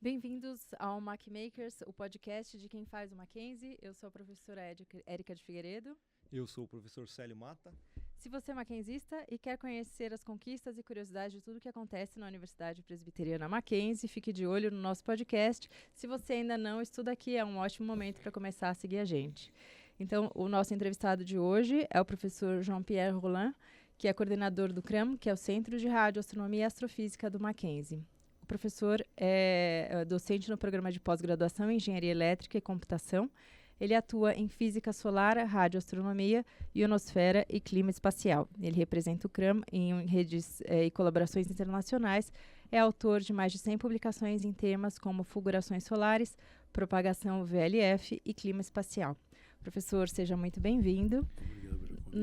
Bem-vindos ao MacMakers, o podcast de quem faz o Mackenzie. Eu sou a professora Érica de Figueiredo. Eu sou o professor Célio Mata. Se você é mackenzista e quer conhecer as conquistas e curiosidades de tudo que acontece na Universidade Presbiteriana Mackenzie, fique de olho no nosso podcast. Se você ainda não estuda aqui, é um ótimo momento para começar a seguir a gente. Então, o nosso entrevistado de hoje é o professor Jean-Pierre Roland, que é coordenador do CRAM, que é o Centro de Radioastronomia e Astrofísica do Mackenzie. O professor é docente no programa de pós-graduação em Engenharia Elétrica e Computação. Ele atua em física solar, radioastronomia, ionosfera e clima espacial. Ele representa o CRAM em redes e colaborações internacionais. É autor de mais de 100 publicações em temas como fulgurações solares, propagação VLF e clima espacial. Professor, seja muito bem-vindo. Obrigado.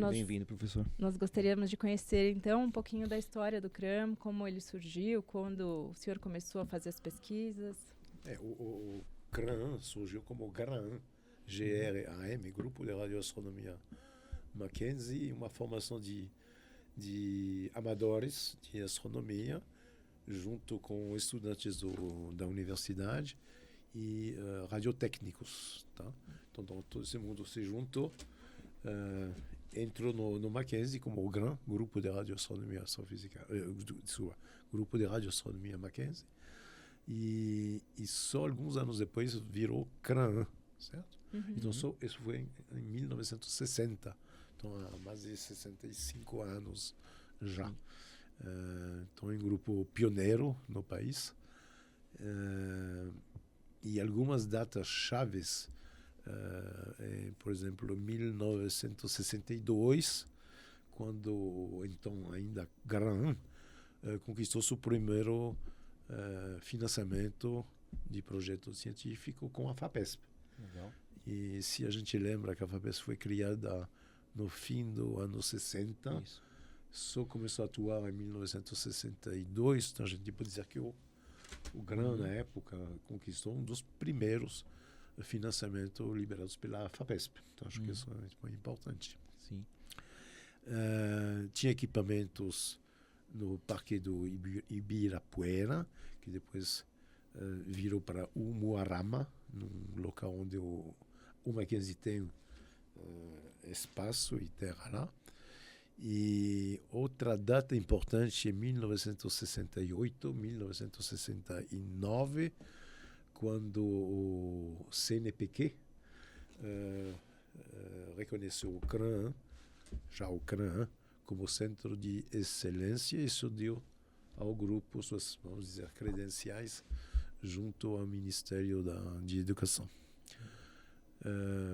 Bem-vindo, professor. Nós gostaríamos de conhecer, então, um pouquinho da história do CRAM, como ele surgiu, quando o senhor começou a fazer as pesquisas. O CRAM surgiu como GRAM, GRAM, Grupo de Radioastronomia Mackenzie, uma formação de amadores de astronomia, junto com estudantes da universidade e radiotécnicos. Tá? Então, todo esse mundo se juntou, entrou no Mackenzie como o GRAM, Grupo de Radioastronomia Astrofísica, Grupo de Radioastronomia Mackenzie, e só alguns anos depois virou CRAM, certo? Uhum. Então, isso foi em 1960, então há mais de 65 anos já. Então, é um grupo pioneiro no país. E algumas datas chaves, por exemplo, 1962, quando então ainda GRAM conquistou seu primeiro financiamento de projeto científico com a FAPESP. Legal. E se a gente lembra que a FAPESP foi criada no fim do ano 60, Isso. só começou a atuar em 1962, então a gente pode dizer que o GRAM, na época, conquistou um dos primeiros financiamentos liberados pela FAPESP. Então acho que isso é muito importante. Sim. Tinha equipamentos no Parque do Ibirapuera, que depois virou para Umuarama, num local onde o Mackenzie tem espaço e terra lá. E outra data importante é 1968, 1969, quando o CNPq reconheceu o CRAM, como centro de excelência, e isso deu ao grupo suas, vamos dizer, credenciais junto ao Ministério de Educação.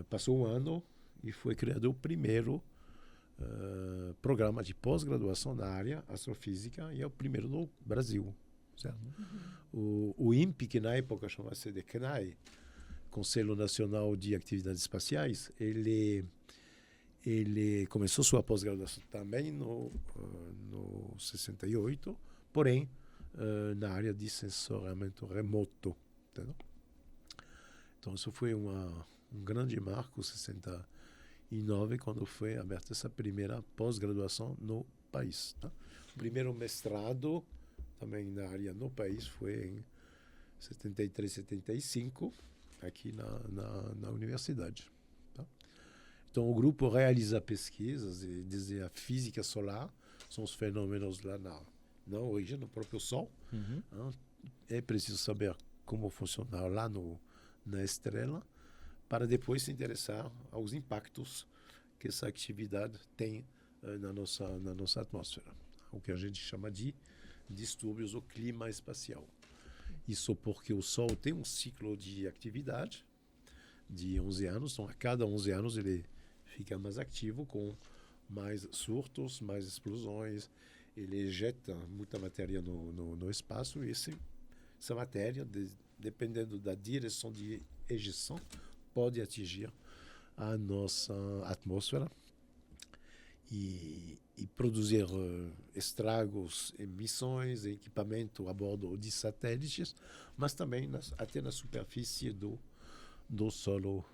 Passou um ano e foi criado o primeiro programa de pós-graduação na área astrofísica, e é o primeiro no Brasil, certo? O INPE, que na época chamava-se de CNAE, Conselho Nacional de Atividades Espaciais, ele começou sua pós-graduação também no 68, porém na área de sensoriamento remoto. Entendeu? Então isso foi um grande marco, 69, quando foi aberta essa primeira pós-graduação no país. Tá? O primeiro mestrado também na área no país foi em 73, 75, aqui na universidade. Tá? Então o grupo realiza pesquisas desde a física solar, são os fenômenos lá na origem, no próprio Sol. É preciso saber como funciona lá na estrela, para depois se interessar aos impactos que essa atividade tem na nossa atmosfera, o que a gente chama de distúrbios do clima espacial. Isso porque o Sol tem um ciclo de atividade de 11 anos, então a cada 11 anos ele fica mais ativo, com mais surtos, mais explosões, ele ejeta muita matéria no espaço, e essa matéria, dependendo da direção de ejeção, pode atingir a nossa atmosfera e produzir estragos, emissões, equipamento a bordo de satélites, mas também até na superfície do solo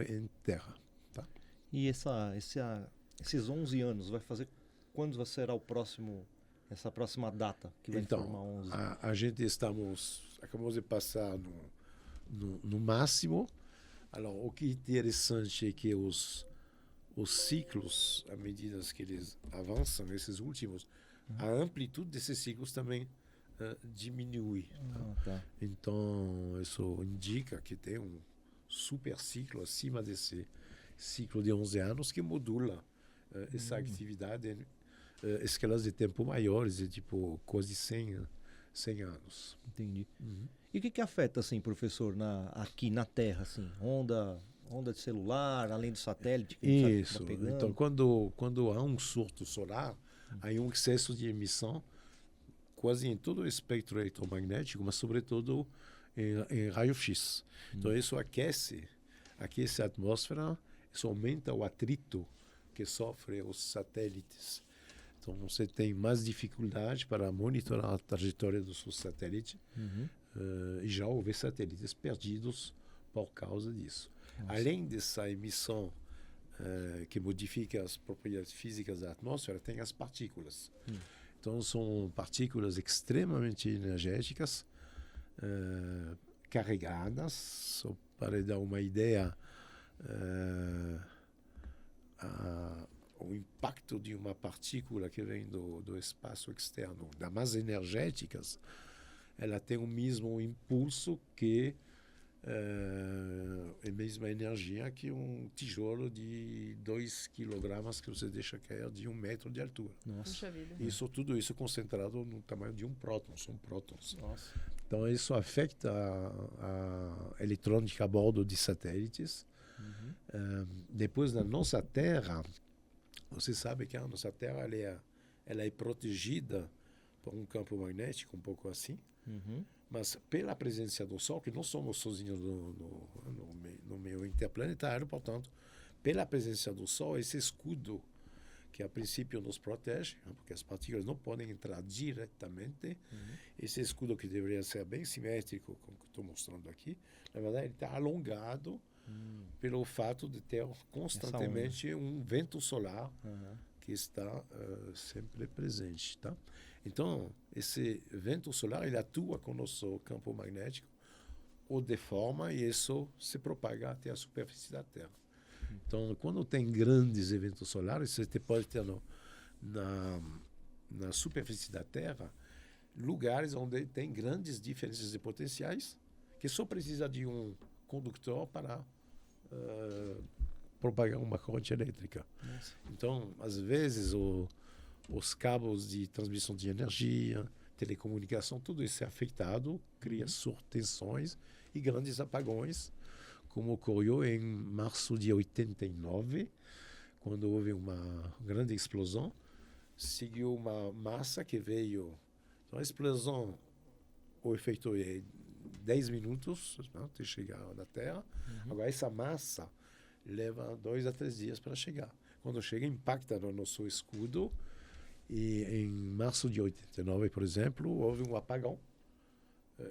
em terra. Tá? E esses 11 anos vai fazer quando será essa próxima data que vai formar 11? A gente estamos acabamos de passar no máximo. Alors, o que é interessante é que os ciclos, à medida que eles avançam, esses últimos, a amplitude desses ciclos também diminui. Tá. Então, isso indica que tem um super ciclo acima desse ciclo de 11 anos que modula essa atividade em escalas de tempo maiores, de tipo quase 100 anos. Entendi. E o que afeta, assim, professor, aqui na Terra, assim? Onda de celular, além do satélite que a gente Isso. tá pegando? Então, quando há um surto solar, há um excesso de emissão quase em todo o espectro eletromagnético, mas sobretudo em raio-x. Então, isso aquece a atmosfera, isso aumenta o atrito que sofrem os satélites. Então, você tem mais dificuldade para monitorar a trajetória do seu satélite. E já houve satélites perdidos por causa disso. Nossa. Além dessa emissão que modifica as propriedades físicas da atmosfera, tem as partículas. Então, são partículas extremamente energéticas, carregadas. Só para dar uma ideia, o impacto de uma partícula que vem do espaço externo, das mais energéticas, ela tem o mesmo impulso que a mesma energia que um tijolo de 2 quilogramas que você deixa cair de 1 metro de altura. Nossa. Tudo isso concentrado no tamanho de um próton, são prótons. Nossa. Então isso afeta a eletrônica a bordo de satélites. Depois da nossa Terra, você sabe que a nossa Terra ela é protegida por um campo magnético um pouco assim. Mas pela presença do Sol, que não somos sozinhos no meio interplanetário, portanto, pela presença do Sol, esse escudo que a princípio nos protege, porque as partículas não podem entrar diretamente, esse escudo que deveria ser bem simétrico, como que estou mostrando aqui, na verdade ele está alongado pelo fato de ter constantemente um vento solar que está sempre presente, tá? Então, esse vento solar, ele atua com o nosso campo magnético, o deforma e isso se propaga até a superfície da Terra. Então, quando tem grandes eventos solares, você pode ter na superfície da Terra lugares onde tem grandes diferenças de potenciais que só precisa de um condutor para propagar uma corrente elétrica. Nossa. Então, às vezes, os cabos de transmissão de energia, telecomunicação, tudo isso é afetado, cria tensões e grandes apagões, como ocorreu em março de 89, quando houve uma grande explosão, seguiu uma massa que veio. Então, a explosão, o efeito é 10 minutos até chegar na Terra. Agora, essa massa leva 2 a 3 dias para chegar. Quando chega, impacta no nosso escudo. E em março de 89, por exemplo, houve um apagão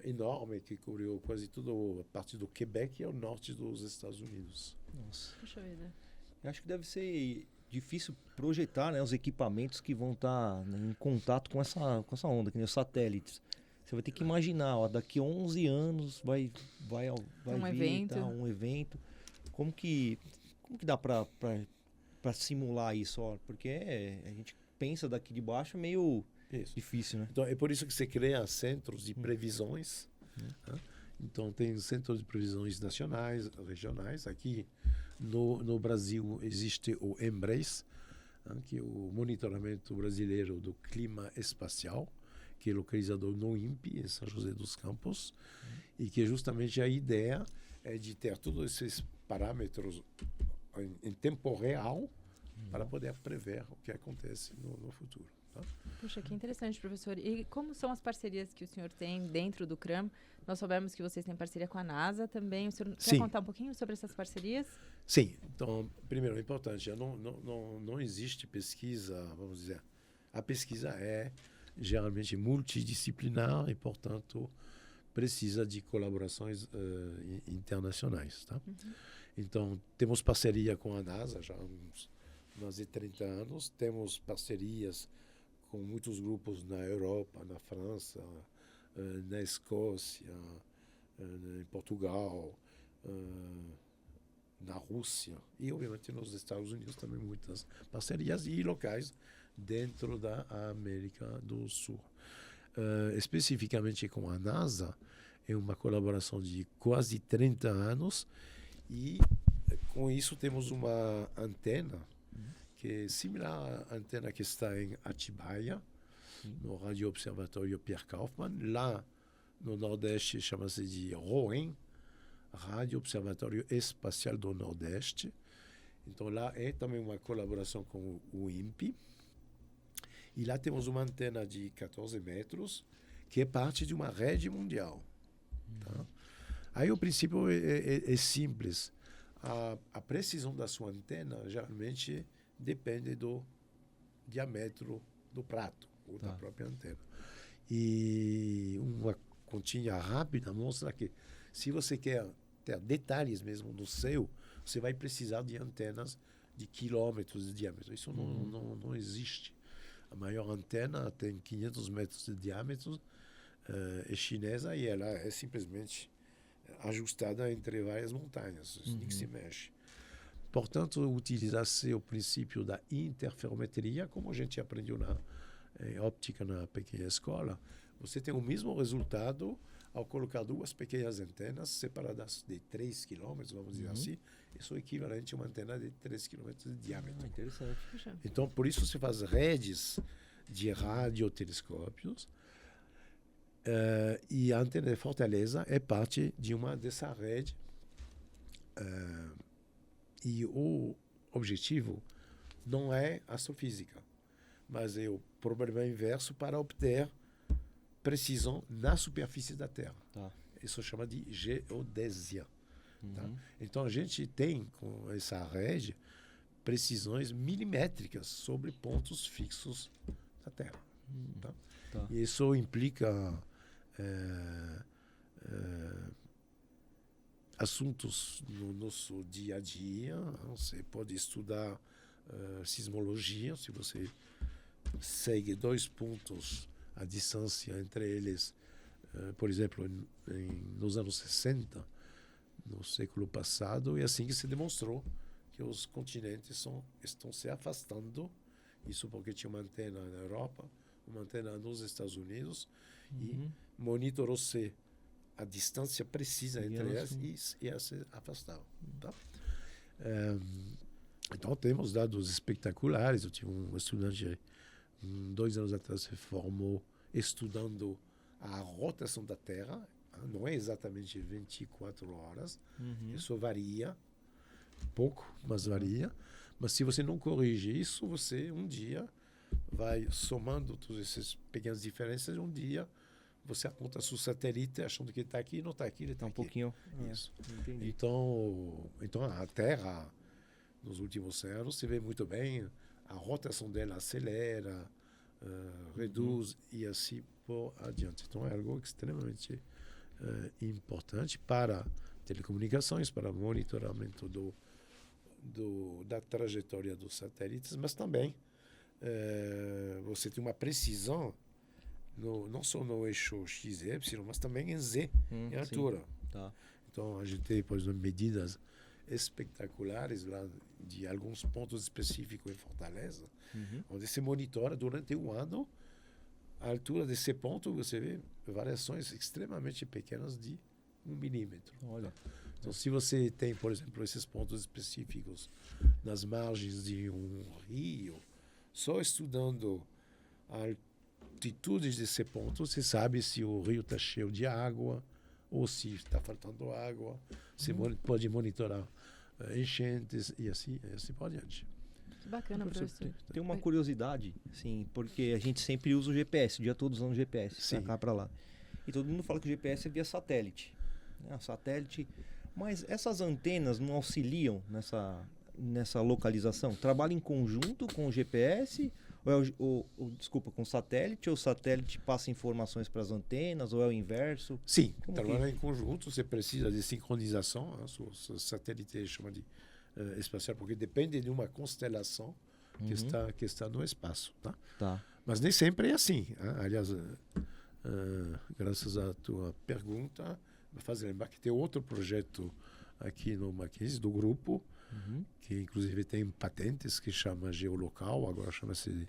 enorme que cobriu quase toda a parte do Quebec e ao norte dos Estados Unidos. Nossa. Puxa vida. Eu acho que deve ser difícil projetar, né, os equipamentos que vão estar em contato com essa onda, que nem os satélites. Você vai ter que imaginar, ó, daqui a 11 anos vai vir um evento. Como que dá para simular isso? Ó? Porque a gente pensa daqui de baixo é meio difícil, né? Então, é por isso que você cria centros de previsões. Né? Então, tem centros de previsões nacionais, regionais. Aqui no Brasil existe o EMBRES, que é o Monitoramento Brasileiro do Clima Espacial, que é localizado no INPE, em São José dos Campos, e que justamente a ideia é de ter todos esses parâmetros em tempo real para poder prever o que acontece no futuro. Tá? Puxa, que interessante, professor. E como são as parcerias que o senhor tem dentro do CRAM? Nós soubemos que vocês têm parceria com a NASA também. O senhor quer contar um pouquinho sobre essas parcerias? Sim. Então, primeiro, é importante, não existe pesquisa, vamos dizer, a pesquisa é geralmente multidisciplinar e, portanto, precisa de colaborações internacionais. Tá? Então, temos parceria com a NASA já há mais de 30 anos, temos parcerias com muitos grupos na Europa, na França, na Escócia, em Portugal, na Rússia e, obviamente, nos Estados Unidos também muitas parcerias e locais dentro da América do Sul. Especificamente com a NASA, é uma colaboração de quase 30 anos e, com isso, temos uma antena que é similar à antena que está em Atibaia, no Radio Observatório Pierre Kaufmann. Lá no Nordeste chama-se de ROEN, Rádio Observatório Espacial do Nordeste. Então lá é também uma colaboração com o INPE. E lá temos uma antena de 14 metros, que é parte de uma rede mundial. Tá? Aí o princípio é simples. A precisão da sua antena geralmente depende do diâmetro do prato, ou da própria antena. E uma continha rápida mostra que se você quer ter detalhes mesmo no céu, você vai precisar de antenas de quilômetros de diâmetro. Isso não existe. A maior antena tem 500 metros de diâmetro, é chinesa e ela é simplesmente ajustada entre várias montanhas, nem se mexe. Portanto, utilizar-se o princípio da interferometria, como a gente aprendeu na óptica na pequena escola, você tem o mesmo resultado ao colocar duas pequenas antenas separadas de 3 km, vamos dizer assim. Isso é equivalente a uma antena de 3 km de diâmetro. Interessante. Então, por isso se faz redes de radiotelescópios. E a antena de Fortaleza é parte de uma dessa rede. E o objetivo não é astrofísica, mas é o problema inverso para obter precisão na superfície da Terra. Isso chama de geodésia. Tá? Então a gente tem com essa rede precisões milimétricas sobre pontos fixos da Terra. E isso implica assuntos no nosso dia a dia. Você pode estudar sismologia, se você segue 2 pontos a distância entre eles, por exemplo, nos anos 60, no século passado, é assim que se demonstrou que os continentes estão se afastando. Isso porque tinha uma antena na Europa, uma antena nos Estados Unidos, e monitorou-se a distância precisa entre elas e elas se afastavam. Tá? Então temos dados espetaculares. Eu tive um estudante 2 anos atrás se formou estudando a rotação da Terra. Não é exatamente 24 horas. Isso varia pouco, mas varia. Mas se você não corrige isso, você um dia vai somando todas essas pequenas diferenças. Um dia você aponta seu satélite achando que está aqui, não está aqui, ele está aqui. Pouquinho. Isso. Então a Terra, nos últimos anos, se vê muito bem, a rotação dela acelera, reduz e assim por adiante. Então é algo extremamente importante para telecomunicações, para monitoramento da trajetória dos satélites, mas também você tem uma precisão não só no eixo X e Y, mas também em Z, em altura. Então a gente tem, por exemplo, medidas espetaculares lá de alguns pontos específicos em Fortaleza, onde se monitora durante um ano a altura desse ponto. Você vê variações extremamente pequenas de 1 milímetro. Olha. Então, se você tem, por exemplo, esses pontos específicos nas margens de um rio, só estudando a altitude desse ponto, você sabe se o rio está cheio de água ou se está faltando água. Você pode monitorar enchentes e assim por diante. Que bacana, professor. Tem uma curiosidade, sim, porque a gente sempre usa o GPS, o dia todo usando o GPS, pra cá, pra lá. E todo mundo fala que o GPS é via satélite. Satélite. Mas essas antenas não auxiliam nessa localização? Trabalham em conjunto com o GPS? Ou desculpa, com o satélite? Ou o satélite passa informações para as antenas? Ou é o inverso? Sim, trabalhar em conjunto. Você precisa de sincronização. O satélite chama de espacial, porque depende de uma constelação que está no espaço. Tá? Mas nem sempre é assim. Aliás, graças à tua pergunta, me faz lembrar que tem outro projeto aqui no Mackenzie, do grupo, que inclusive tem patentes, que chama Geolocal, agora chama-se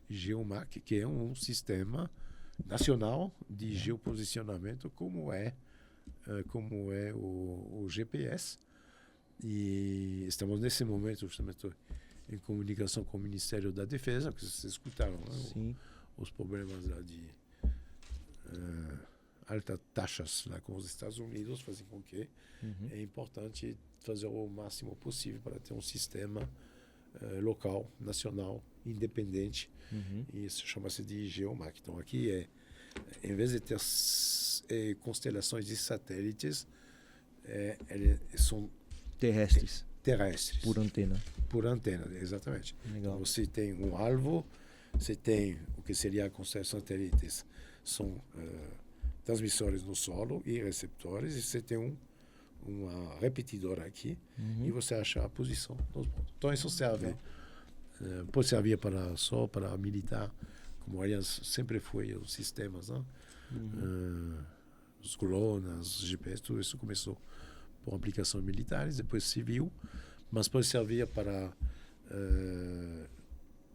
GeoMac, que é um sistema nacional de geoposicionamento, como é o GPS. E estamos nesse momento justamente em comunicação com o Ministério da Defesa, que vocês escutaram, né? Os problemas lá de altas taxas lá com os Estados Unidos fazem com que é importante fazer o máximo possível para ter um sistema local, nacional, independente, e isso chama-se de GeoMac. Então aqui em vez de ter constelações de satélites, são Terrestres. Por antena, exatamente. Legal. Então, você tem um alvo, você tem o que seria a constelação de satélites, são transmissores no solo e receptores, e você tem uma repetidora aqui, e você acha a posição dos pontos. Então isso serve, pode servir só para militar, como aliás sempre foi os sistemas, né? Os colunas, GPS, tudo isso começou por aplicações militares, depois civil, mas pode servir para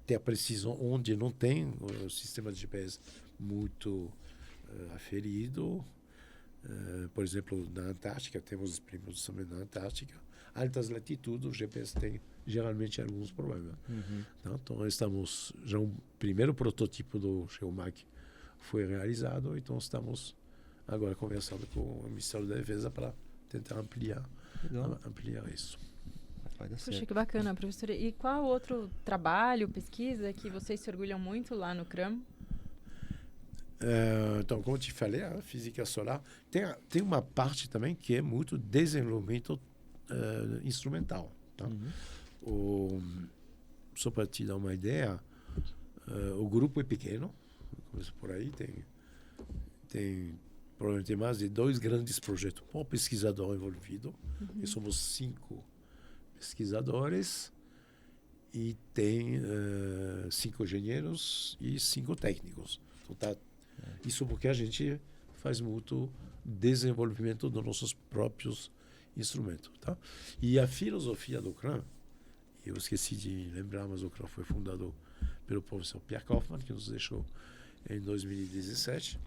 ter precisão onde não tem o sistema de GPS muito aferido. Por exemplo, na Antártica, temos experimentos também na Antártica. Altas latitudes, o GPS tem geralmente alguns problemas. Então, estamos já um primeiro protótipo do GeoMac foi realizado, então estamos agora conversando com o Ministério da Defesa para tentar ampliar isso. Vai dar Puxa, certo. que bacana, professora. E qual outro trabalho, pesquisa que vocês se orgulham muito lá no CRAM? Então, como eu te falei, a física solar tem uma parte também que é muito desenvolvimento instrumental. Tá? Só para te dar uma ideia, o grupo é pequeno, começa por aí, tem provavelmente mais de 2 grandes projetos por pesquisador envolvido, e somos 5 pesquisadores, e tem 5 engenheiros e 5 técnicos. Então, isso porque a gente faz muito desenvolvimento dos nossos próprios instrumentos. Tá? E a filosofia do CRAM, eu esqueci de lembrar, mas o CRAM foi fundado pelo professor Pierre Kaufmann, que nos deixou em 2017.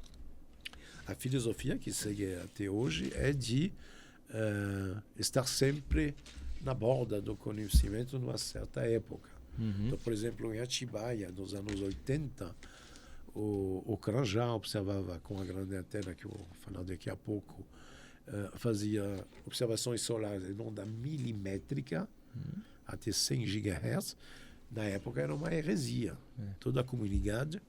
A filosofia que segue até hoje é de estar sempre na borda do conhecimento numa certa época. Então, por exemplo, em Atibaia, nos anos 80, o CRAN já observava com a grande antena, que eu vou falar daqui a pouco, fazia observações solares em onda milimétrica, até 100 GHz. Na época era uma heresia. Toda a comunidade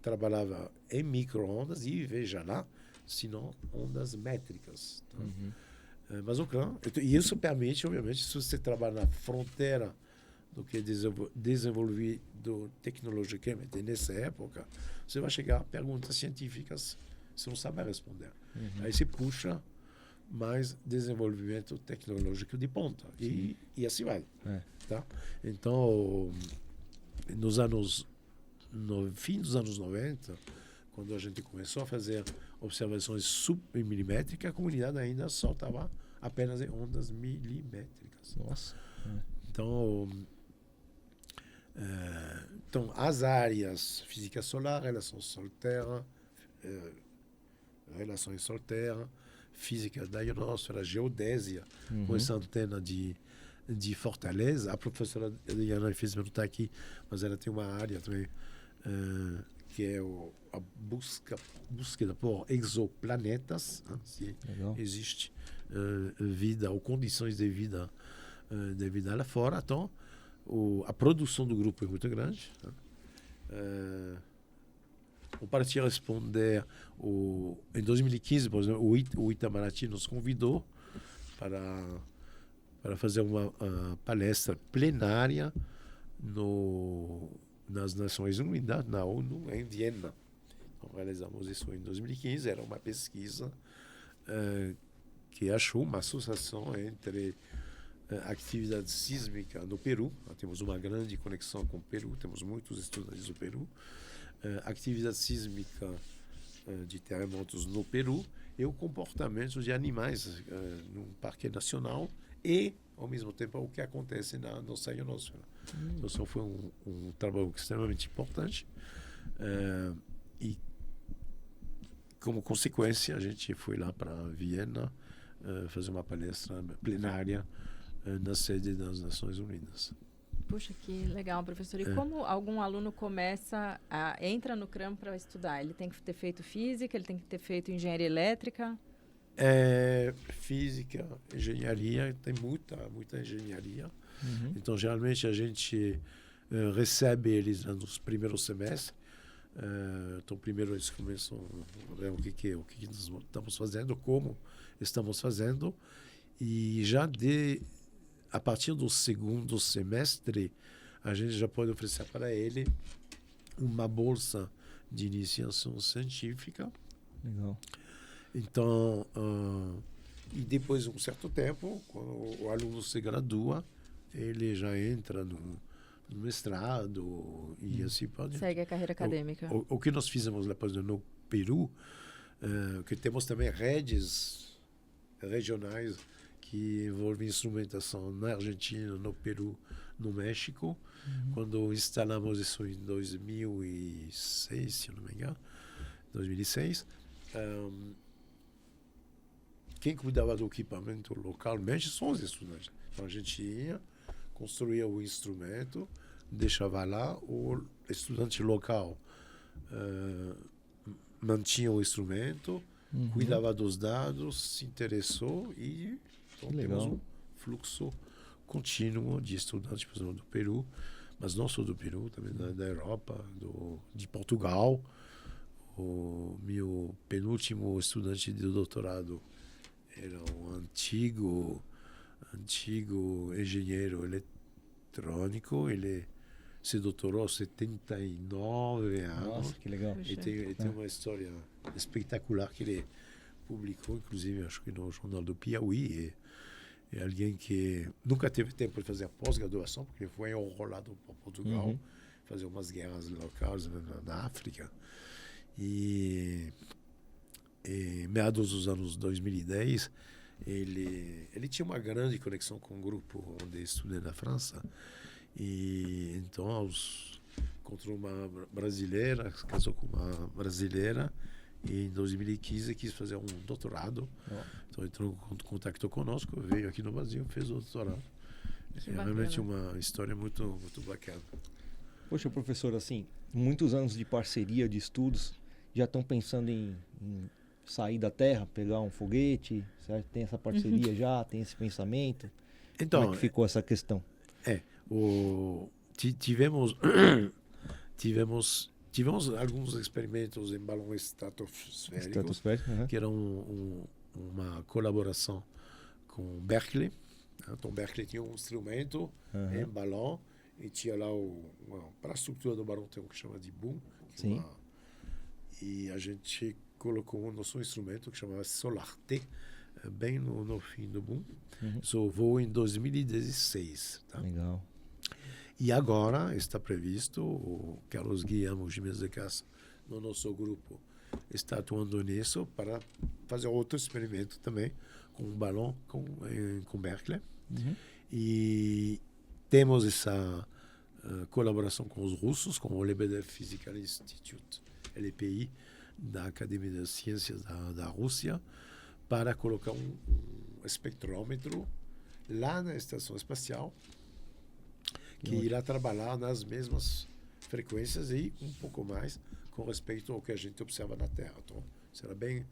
trabalhava em micro-ondas e, veja lá, senão ondas métricas. Tá? Mas o CRAN, e isso permite, obviamente, se você trabalha na fronteira do que é desenvolvido tecnologicamente nessa época, você vai chegar a perguntas científicas, você não sabe responder. Aí você puxa mais desenvolvimento tecnológico de ponta. E assim vai. Tá? Então, no fim dos anos 90, quando a gente começou a fazer observações submilimétricas, a comunidade ainda só estava apenas em ondas milimétricas. Nossa. Então, as áreas física solar, relações sol-terra, relações sol-terra, física da ionosfera, geodésia, com essa antena de Fortaleza. A professora Eliana fez não está aqui, mas ela tem uma área também que é a búsqueda por exoplanetas, né, se existe vida ou condições de vida lá fora. Então, a produção do grupo é muito grande. Né? Para te responder, em 2015, por exemplo, o Itamaraty nos convidou para fazer uma palestra plenária nas Nações Unidas, na ONU, em Viena. Então, realizamos isso em 2015. Era uma pesquisa que achou uma associação entre atividade sísmica no Peru. Nós temos uma grande conexão com o Peru, temos muitos estudantes do Peru, atividade sísmica de terremotos no Peru e o comportamento de animais no Parque Nacional e, ao mesmo tempo, o que acontece na nossa ionosfera. Então, isso foi um trabalho extremamente importante. E, como consequência, a gente foi lá para Viena fazer uma palestra plenária na sede das Nações Unidas. Puxa, que legal, professor. E como algum aluno entra no CRAM para estudar? Ele tem que ter feito física, ele tem que ter feito engenharia elétrica? Física, engenharia, tem muita engenharia. Então, geralmente, a gente recebe eles nos primeiros semestres. Então, primeiro eles começam a ver o que nós estamos fazendo, como estamos fazendo. E já a partir do segundo semestre, a gente já pode oferecer para ele uma bolsa de iniciação científica. Legal. Então, e depois de um certo tempo, quando o aluno se gradua, ele já entra no mestrado e assim pode. Segue a carreira acadêmica. O que nós fizemos depois no Peru, que temos também redes regionais que envolvem instrumentação na Argentina, no Peru, no México. Quando instalamos isso em 2006, se não me engano, 2006, quem cuidava do equipamento localmente são os estudantes. Então a gente ia, construía o instrumento, deixava lá, o estudante local mantinha o instrumento, cuidava dos dados, se interessou e então temos um fluxo contínuo de estudantes, por exemplo, do Peru, mas não só do Peru, também da Europa, de Portugal. O meu penúltimo estudante de doutorado era um antigo engenheiro eletrônico. Ele se doutorou aos 79 anos. Nossa, que legal. E tem uma história espetacular que ele publicou, inclusive, acho que no Jornal do Piauí. É alguém que nunca teve tempo de fazer a pós-graduação, porque ele foi enrolado para Portugal, fazer umas guerras locais na África. E meados dos anos 2010, ele tinha uma grande conexão com um grupo onde estudei na França. E então encontrou uma brasileira, se casou com uma brasileira, e em 2015 quis fazer um doutorado. Então entrou em contato conosco, veio aqui no Brasil, fez o doutorado. É realmente uma história muito, muito bacana. Poxa, professor, assim, muitos anos de parceria, de estudos, já estão pensando em sair da Terra, pegar um foguete, certo? Tem essa parceria já, tem esse pensamento? Então, como é que ficou essa questão? Tivemos alguns experimentos em balões estratosféricos, que eram uma colaboração com Berkeley. Então, Berkeley tinha um instrumento em balão e tinha lá para a estrutura do balão tem o que chama de boom. Sim. E a gente colocou o nosso instrumento que chamava Solar-T bem no fim do boom. Isso voou em 2016. Tá? Legal. E agora está previsto, o Carlos Guilherme Gimenez de Castro, no nosso grupo, está atuando nisso para fazer outro experimento também com um balão com Berkeley. E temos essa colaboração com os russos, com o Lebedev Physical Institute, LPI, da Academia das Ciências da Rússia, para colocar um espectrômetro lá na estação espacial, que irá trabalhar nas mesmas frequências e um pouco mais com respeito ao que a gente observa na Terra. Então, será bem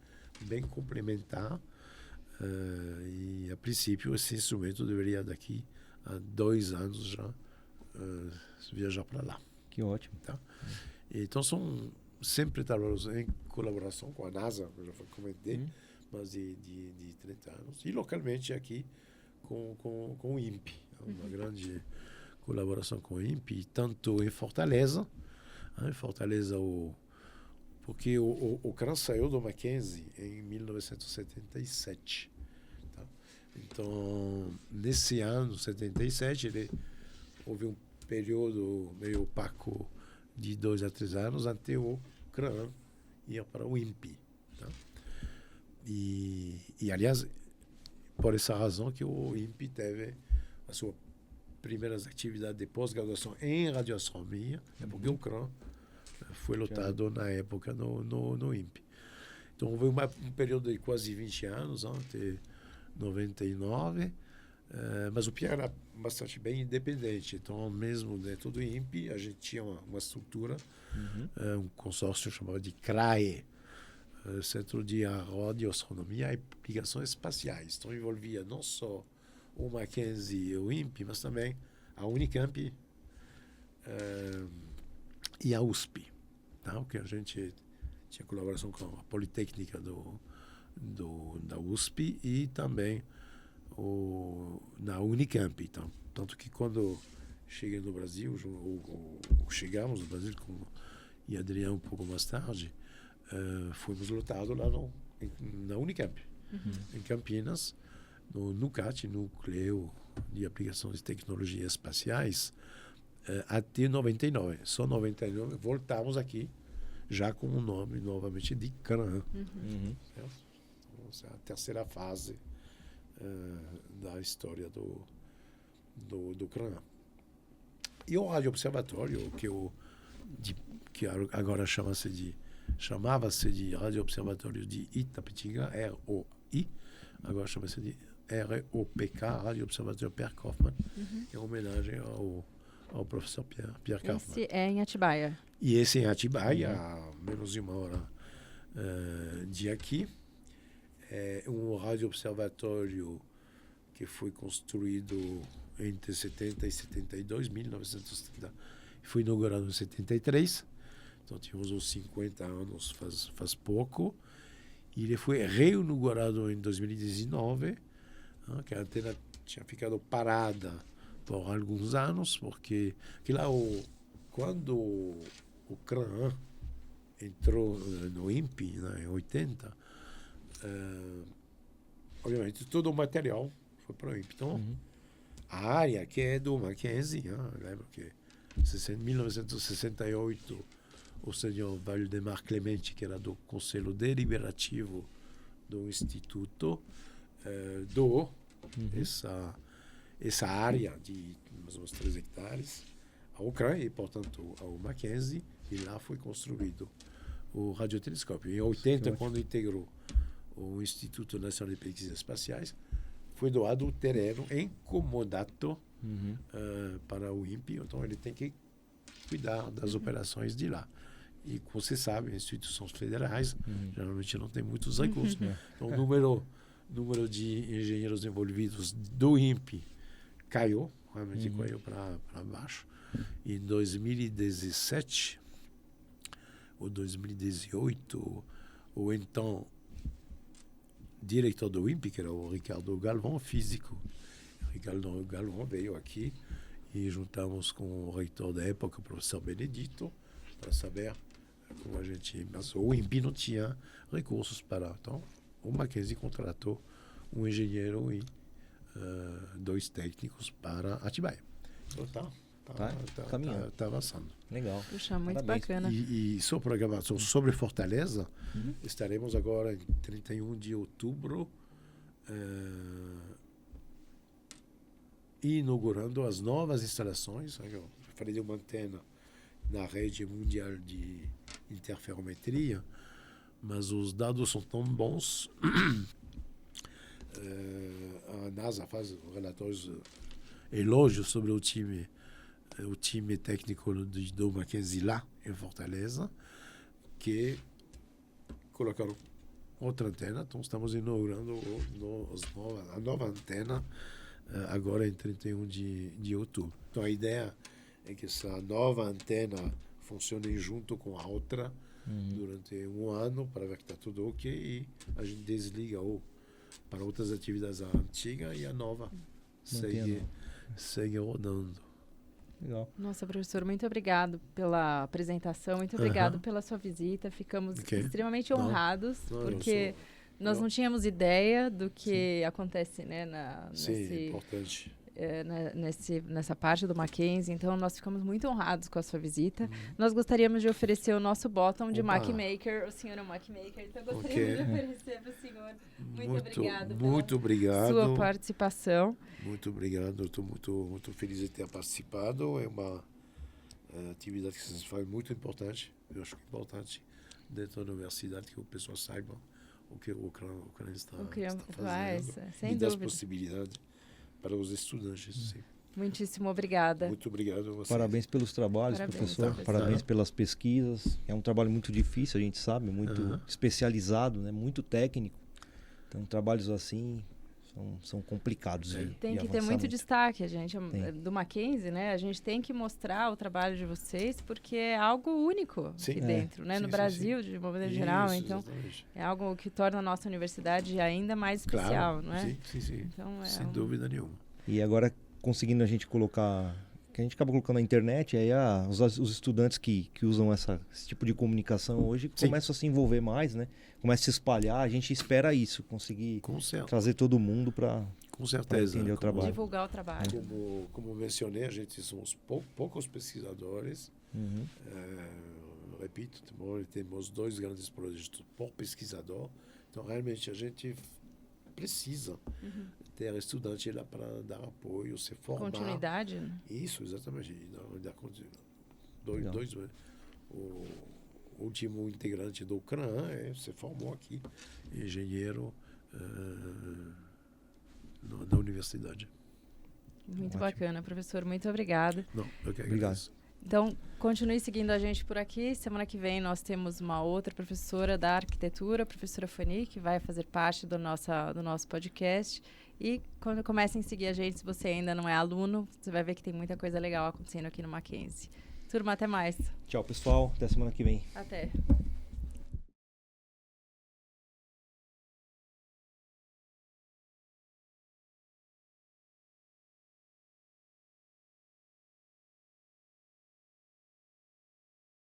complementar e, a princípio, esse instrumento deveria, daqui a 2 anos, já viajar para lá. Que ótimo. Tá? Então, são sempre trabalhos em colaboração com a NASA, eu já comentei, mas de 30 anos. E, localmente, aqui, com o INPE, uma grande colaboração com o INPE, tanto em Fortaleza, porque o CRAN saiu do Mackenzie em 1977. Tá? Então, nesse ano, 77, houve um período meio opaco de 2 a 3 anos até o CRAN ir para o INPE. Tá? E, aliás, por essa razão que o INPE teve as suas primeiras atividades de pós-graduação em radioastronomia, porque o CRAN foi lotado na época no INPE. Então, houve um período de quase 20 anos, até 99, mas o Pierre era bastante bem independente. Então, mesmo dentro do INPE, a gente tinha uma estrutura, um consórcio chamado de CRAE, Centro de Radioastronomia e Aplicações Espaciais. Então, envolvia não só o Mackenzie e o INPE, mas também a Unicamp e a USP. Tá? Porque a gente tinha colaboração com a Politécnica da USP e também na Unicamp. Então, tanto que quando cheguei no Brasil, chegamos no Brasil com e Adriano um pouco mais tarde, fomos lotados lá na Unicamp, em Campinas, no NUCAT, Núcleo de Aplicações de Tecnologias Espaciais, até 99. Só 99 voltamos aqui, já com o nome novamente de CRAN. Então, essa é a terceira fase da história do CRAN. E o Rádio Observatório, que agora chamava-se de Rádio Observatório de Itapetinga, ROI, agora chama-se de ROPK, Rádio Observatório Pierre Kaufmann, em homenagem ao professor Pierre Kaufmann. Esse é em Atibaia. E esse em Atibaia, a menos de 1 hora de aqui. É um rádio observatório que foi construído entre 70 e 72, 1970. Foi inaugurado em 73. Então, tínhamos uns 50 anos faz pouco. E ele foi reinaugurado em 2019, que a antena tinha ficado parada por alguns anos, porque lá quando o CRAN entrou no INPE, em 80, obviamente todo o material foi para o INPE. Então, a área que é do Mackenzie, lembro que em 1968 o senhor Valdemar Clemente, que era do Conselho Deliberativo do Instituto, doou essa área de mais ou menos 3 hectares ao CRAN e, portanto, ao Mackenzie, e lá foi construído o radiotelescópio. Em 80, quando integrou o Instituto Nacional de Pesquisas Espaciais, foi doado o terreno em comodato para o INPE, então ele tem que cuidar das operações de lá. E, como você sabe, instituições federais geralmente não tem muitos recursos. Então, o número de engenheiros envolvidos do INPE caiu, realmente caiu para baixo. Em 2017 ou 2018, o então diretor do INPE, que era o Ricardo Galvão, físico. Ricardo Galvão veio aqui e juntamos com o reitor da época, o professor Benedito, para saber como a gente... Mas o INPE não tinha recursos para... Então, o Mackenzie contratou um engenheiro e 2 técnicos para Atibaia. Então, caminhando. Tá avançando. Legal. Puxa, muito Parabéns. bacana. E sua programação sobre Fortaleza, estaremos agora em 31 de outubro inaugurando as novas instalações. Eu falei de uma antena na rede mundial de interferometria, mas os dados são tão bons. A NASA faz relatórios, elogios sobre o time técnico do Mackenzie lá em Fortaleza, que colocaram outra antena. Então, estamos inaugurando a nova antena agora em 31 de outubro. Então, a ideia é que essa nova antena funcione junto com a outra durante 1 ano para ver que está tudo ok e a gente desliga para outras atividades a antiga e a nova segue rodando. Legal. Nossa, professor, muito obrigado pela apresentação, muito obrigado pela sua visita. Ficamos extremamente honrados, porque nós não tínhamos ideia do que acontece, né, Sim, é importante. nessa parte do Mackenzie, então nós ficamos muito honrados com a sua visita. Nós gostaríamos de oferecer o nosso bottom de MacMaker. O senhor é um MacMaker, então gostaríamos de oferecer para o senhor. Muito obrigado pela sua participação. Muito obrigado, estou muito feliz de ter participado. É uma atividade que vocês fazem muito importante. Eu acho que é importante dentro da universidade que o pessoal saiba o que o Ucrânia está fazendo sem e das dúvida. possibilidades para os estudantes. Sim. Muitíssimo obrigada. Muito obrigado a você. Parabéns pelos trabalhos, professor. Parabéns pelas pesquisas. É um trabalho muito difícil, a gente sabe, muito especializado, né? Muito técnico. Então, trabalhos assim são complicados. Tem que ter muito destaque, do Mackenzie, né? A gente tem que mostrar o trabalho de vocês, porque é algo único aqui dentro, né? No Brasil, de uma maneira geral. Então, é algo que torna a nossa universidade ainda mais especial, não é? Sim. Então, sem dúvida nenhuma. E agora, conseguindo a gente colocar... que a gente acaba colocando na internet, aí os estudantes que usam esse tipo de comunicação hoje começam a se envolver mais, né? Começa a se espalhar, a gente espera isso, conseguir trazer todo mundo para entender o trabalho. Divulgar o trabalho. Como mencionei, a gente somos poucos pesquisadores. Repito, temos 2 grandes projetos por pesquisador. Então, realmente, a gente precisa ter estudante lá para dar apoio, se formar. Continuidade, né? Isso, exatamente. O último integrante do CRAN se formou aqui, engenheiro na universidade. Muito bacana, professor. Muito obrigada. Não, eu que obrigado. agradeço. Então, continue seguindo a gente por aqui. Semana que vem nós temos uma outra professora da arquitetura, a professora Fanny, que vai fazer parte do nosso podcast. E quando comecem a seguir a gente, se você ainda não é aluno, você vai ver que tem muita coisa legal acontecendo aqui no Mackenzie. Turma, até mais. Tchau, pessoal. Até semana que vem. Até.